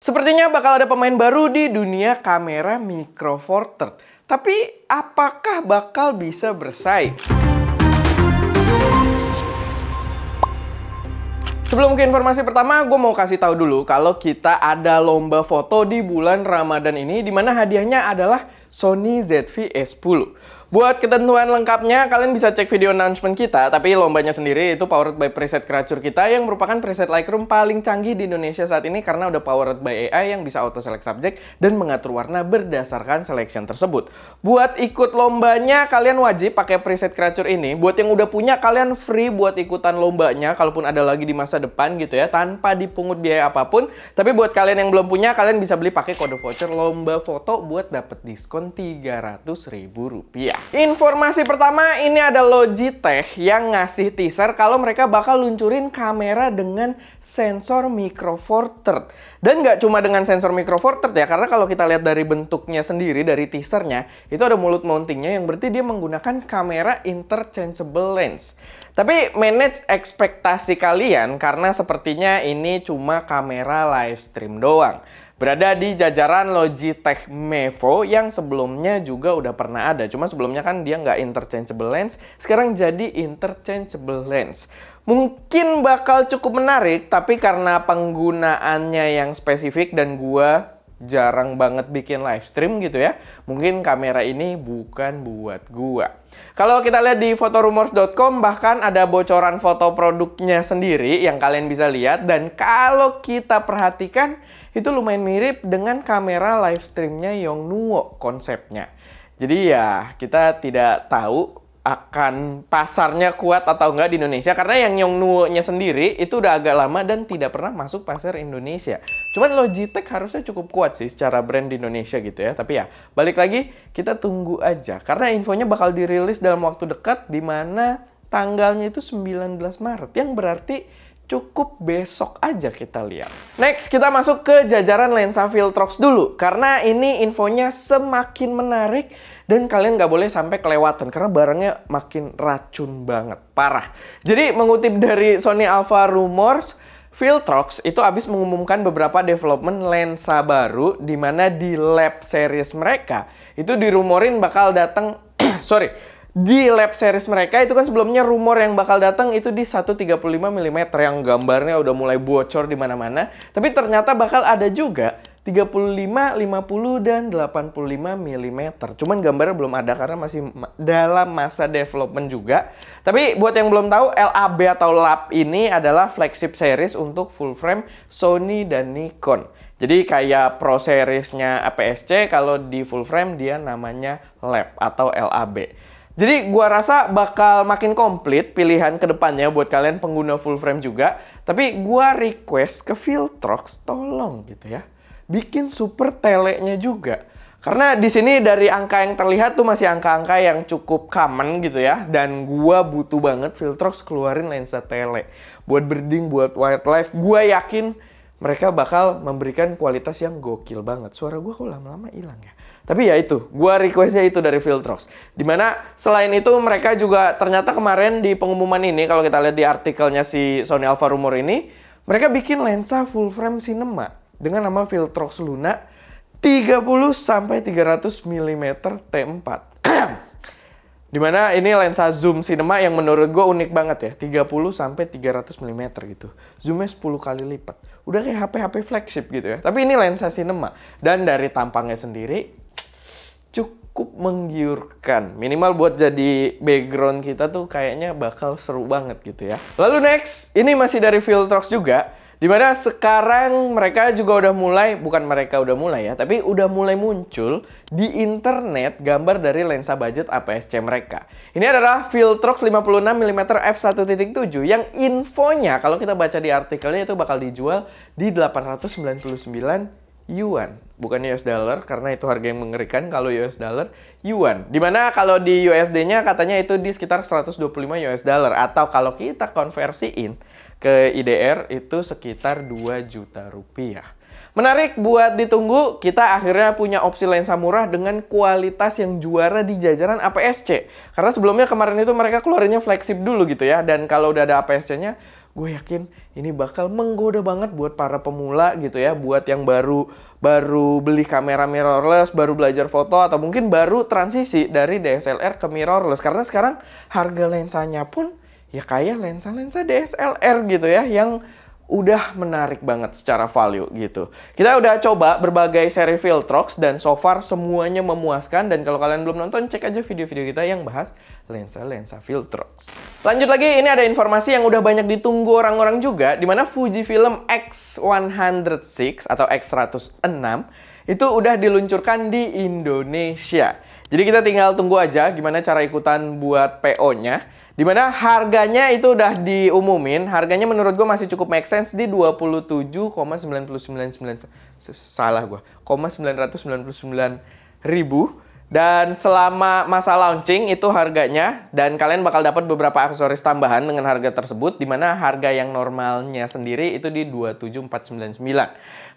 Sepertinya bakal ada pemain baru di dunia kamera Micro Four Thirds. Tapi apakah bakal bisa bersaing? Sebelum ke informasi pertama, gue mau kasih tahu dulu kalau kita ada lomba foto di bulan Ramadan ini, di mana hadiahnya adalah Sony ZV-E10. Buat ketentuan lengkapnya, kalian bisa cek video announcement kita, tapi lombanya sendiri itu powered by preset Creature kita yang merupakan preset Lightroom paling canggih di Indonesia saat ini karena udah powered by AI yang bisa auto select subject dan mengatur warna berdasarkan selection tersebut. Buat ikut lombanya, kalian wajib pakai preset Creature ini. Buat yang udah punya, kalian free buat ikutan lombanya, kalaupun ada lagi di masa depan gitu ya, tanpa dipungut biaya apapun. Tapi buat kalian yang belum punya, kalian bisa beli pakai kode voucher lomba foto buat dapet diskon Rp300.000. Informasi pertama, ini ada Logitech yang ngasih teaser kalau mereka bakal luncurin kamera dengan sensor Micro Four Thirds. Dan nggak cuma dengan sensor Micro Four Thirds ya, karena kalau kita lihat dari bentuknya sendiri, dari teasernya, itu ada mulut mountingnya yang berarti dia menggunakan kamera interchangeable lens. Tapi manage ekspektasi kalian karena sepertinya ini cuma kamera live stream doang. Berada di jajaran Logitech Mevo yang sebelumnya juga udah pernah ada. Cuma sebelumnya kan dia nggak interchangeable lens, sekarang jadi interchangeable lens. Mungkin bakal cukup menarik, tapi karena penggunaannya yang spesifik dan gua jarang banget bikin live stream gitu ya, mungkin kamera ini bukan buat gua. Kalau kita lihat di fotorumors.com, bahkan ada bocoran foto produknya sendiri yang kalian bisa lihat. Dan kalau kita perhatikan, itu lumayan mirip dengan kamera live streamnya Yongnuo konsepnya. Jadi ya, kita tidak tahu akan pasarnya kuat atau enggak di Indonesia. Karena yang Yongnuo-nya sendiri itu udah agak lama dan tidak pernah masuk pasar Indonesia. Cuman Logitech harusnya cukup kuat sih secara brand di Indonesia gitu ya. Tapi ya, balik lagi, kita tunggu aja. Karena infonya bakal dirilis dalam waktu dekat, di mana tanggalnya itu 19 Maret. Yang berarti cukup besok aja kita lihat. Next, kita masuk ke jajaran lensa Viltrox dulu. Karena ini infonya semakin menarik dan kalian nggak boleh sampai kelewatan karena barangnya makin racun banget, parah. Jadi mengutip dari Sony Alpha Rumors, Viltrox itu habis mengumumkan beberapa development lensa baru di mana di lab series mereka itu dirumorin bakal datang di lab series mereka itu kan sebelumnya rumor yang bakal datang itu di 135 mm yang gambarnya udah mulai bocor di mana-mana. Tapi ternyata bakal ada juga 35, 50, dan 85 mm. Cuman gambarnya belum ada karena masih dalam masa development juga. Tapi buat yang belum tahu, LAB atau LAB ini adalah flagship series untuk full frame Sony dan Nikon. Jadi kayak Pro Series-nya APS-C, kalau di full frame dia namanya LAB atau LAB. Jadi gua rasa bakal makin komplit pilihan kedepannya buat kalian pengguna full frame juga. Tapi gua request ke Viltrox, tolong gitu ya, bikin super telenya juga. Karena di sini dari angka yang terlihat tuh masih angka-angka yang cukup common gitu ya. Dan gua butuh banget Viltrox keluarin lensa tele. Buat birding, buat wildlife, gua yakin mereka bakal memberikan kualitas yang gokil banget. Suara gua kok lama-lama hilang ya. Tapi ya itu, gua requestnya itu dari Viltrox. Dimana selain itu mereka juga ternyata kemarin di pengumuman ini, kalau kita lihat di artikelnya si Sony Alpha Rumor ini, mereka bikin lensa full frame cinema dengan nama Viltrox Luna 30-300 mm T4. Dimana ini lensa zoom cinema yang menurut gue unik banget ya, 30-300 mm gitu. Zoomnya 10 kali lipat. Udah kayak HP-HP flagship gitu ya. Tapi ini lensa cinema. Dan dari tampangnya sendiri cukup menggiurkan. Minimal buat jadi background kita tuh kayaknya bakal seru banget gitu ya. Lalu next, ini masih dari Viltrox juga. Dimana sekarang mereka juga udah mulai, bukan mereka udah mulai ya, tapi udah mulai muncul di internet gambar dari lensa budget APS-C mereka. Ini adalah Viltrox 56mm f1.7 yang infonya kalau kita baca di artikelnya itu bakal dijual di 899 yuan, bukan US dollar karena itu harga yang mengerikan. Kalau US dollar, yuan. Dimana kalau di USD-nya katanya itu di sekitar 125 US dollar, atau kalau kita konversiin ke IDR itu sekitar 2 juta rupiah. Menarik buat ditunggu, kita akhirnya punya opsi lensa murah dengan kualitas yang juara di jajaran APS-C. Karena sebelumnya kemarin itu mereka keluarinnya flagship dulu gitu ya. Dan kalau udah ada APS-C-nya, gue yakin ini bakal menggoda banget buat para pemula gitu ya, buat yang baru beli kamera mirrorless, baru belajar foto, atau mungkin baru transisi dari DSLR ke mirrorless. Karena sekarang harga lensanya pun ya kayak lensa-lensa DSLR gitu ya, yang udah menarik banget secara value gitu. Kita udah coba berbagai seri Viltrox dan so far semuanya memuaskan. Dan kalau kalian belum nonton, cek aja video-video kita yang bahas lensa-lensa Viltrox. Lanjut lagi, ini ada informasi yang udah banyak ditunggu orang-orang juga, dimana Fujifilm X106 atau X106 itu udah diluncurkan di Indonesia. Jadi kita tinggal tunggu aja gimana cara ikutan buat PO-nya. Dimana harganya itu udah diumumin, harganya menurut gue masih cukup make sense di 27,999 ribu. Dan selama masa launching itu harganya, dan kalian bakal dapat beberapa aksesoris tambahan dengan harga tersebut, dimana harga yang normalnya sendiri itu di 27.499.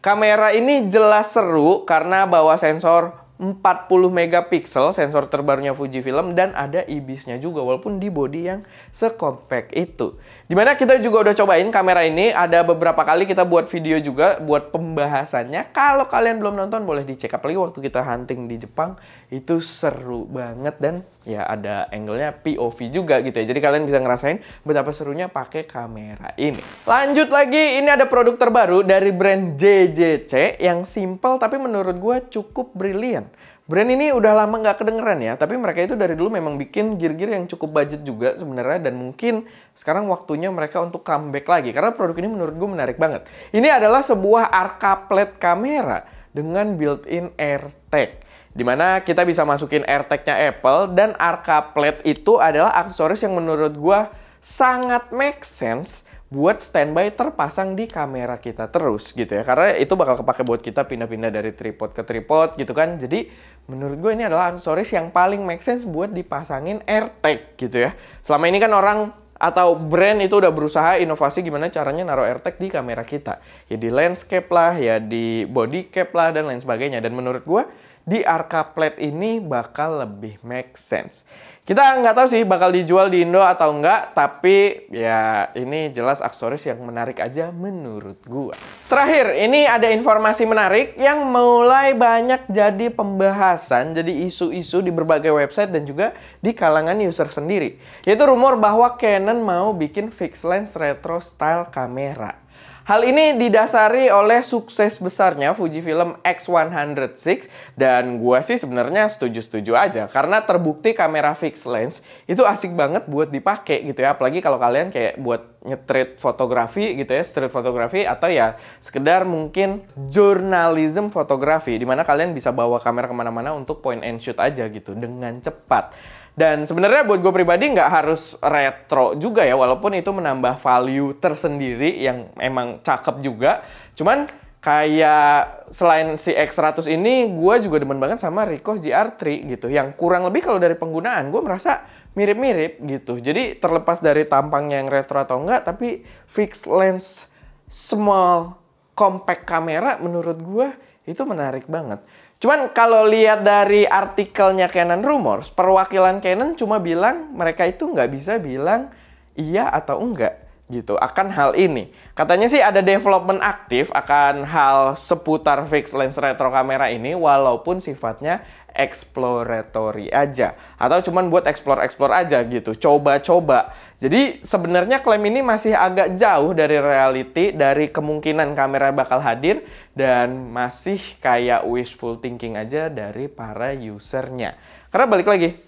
Kamera ini jelas seru karena bawa sensor 40 megapiksel, sensor terbarunya Fujifilm, dan ada IBIS-nya juga walaupun di body yang sekompak itu. Dimana kita juga udah cobain kamera ini, ada beberapa kali kita buat video juga buat pembahasannya. Kalau kalian belum nonton boleh dicek, apalagi waktu kita hunting di Jepang itu seru banget, dan ya ada angle-nya POV juga gitu ya. Jadi kalian bisa ngerasain betapa serunya pakai kamera ini. Lanjut lagi, ini ada produk terbaru dari brand JJC yang simple tapi menurut gue cukup brilian. Brand ini udah lama nggak kedengeran ya, tapi mereka itu dari dulu memang bikin gear-gear yang cukup budget juga sebenarnya, dan mungkin sekarang waktunya mereka untuk comeback lagi karena produk ini menurut gue menarik banget. Ini adalah sebuah arca plate kamera dengan built-in AirTag, dimana kita bisa masukin AirTag-nya Apple, dan arca plate itu adalah aksesoris yang menurut gue sangat make sense buat standby terpasang di kamera kita terus gitu ya. Karena itu bakal kepake buat kita pindah-pindah dari tripod ke tripod gitu kan. Jadi menurut gue ini adalah aksesoris yang paling make sense buat dipasangin AirTag gitu ya. Selama ini kan orang atau brand itu udah berusaha inovasi gimana caranya naruh AirTag di kamera kita. Ya di landscape lah, ya di body cap lah, dan lain sebagainya. Dan menurut gue di arca plate ini bakal lebih make sense. Kita nggak tahu sih bakal dijual di Indo atau enggak, tapi ya ini jelas aksesoris yang menarik aja menurut gua. Terakhir, ini ada informasi menarik yang mulai banyak jadi pembahasan, jadi isu-isu di berbagai website dan juga di kalangan user sendiri. Yaitu rumor bahwa Canon mau bikin fixed lens retro style kamera. Hal ini didasari oleh sukses besarnya Fujifilm X106, dan gua sih sebenarnya setuju-setuju aja karena terbukti kamera fixed lens itu asik banget buat dipakai gitu ya, apalagi kalau kalian kayak buat nge-street fotografi gitu ya, street fotografi, atau ya sekedar mungkin journalism fotografi, dimana kalian bisa bawa kamera kemana-mana untuk point and shoot aja gitu dengan cepat. Dan sebenarnya buat gue pribadi nggak harus retro juga ya, walaupun itu menambah value tersendiri yang emang cakep juga. Cuman kayak selain si X100 ini, gue juga demen banget sama Ricoh GR3 gitu, yang kurang lebih kalau dari penggunaan gue merasa mirip-mirip gitu. Jadi terlepas dari tampangnya yang retro atau enggak, tapi fixed lens small compact kamera menurut gue itu menarik banget. Cuman kalau lihat dari artikelnya Canon Rumors, perwakilan Canon cuma bilang mereka itu nggak bisa bilang iya atau enggak gitu akan hal ini. Katanya sih ada development aktif akan hal seputar fixed lens retro kamera ini, walaupun sifatnya exploratory aja, atau cuman buat explore aja gitu, coba-coba. Jadi sebenarnya klaim ini masih agak jauh dari reality, dari kemungkinan kamera bakal hadir, dan masih kayak wishful thinking aja dari para usernya. Karena balik lagi,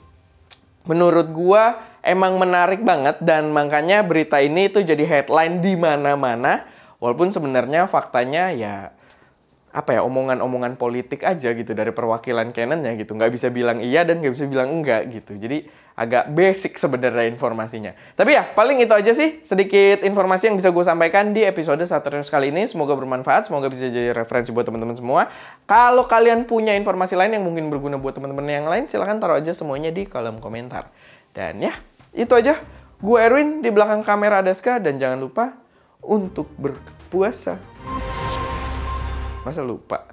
menurut gua emang menarik banget, dan makanya berita ini tuh jadi headline di mana-mana, walaupun sebenarnya faktanya ya apa ya, omongan-omongan politik aja gitu dari perwakilan Canon ya gitu. Nggak bisa bilang iya dan nggak bisa bilang enggak gitu. Jadi agak basic sebenarnya informasinya. Tapi ya paling itu aja sih sedikit informasi yang bisa gue sampaikan di episode Saturnius kali ini. Semoga bermanfaat, semoga bisa jadi referensi buat teman-teman semua. Kalau kalian punya informasi lain yang mungkin berguna buat teman-teman yang lain, silahkan taruh aja semuanya di kolom komentar. Dan ya, itu aja. Gue Erwin, di belakang kamera ada Ska, dan jangan lupa untuk berpuasa. Masa lupa?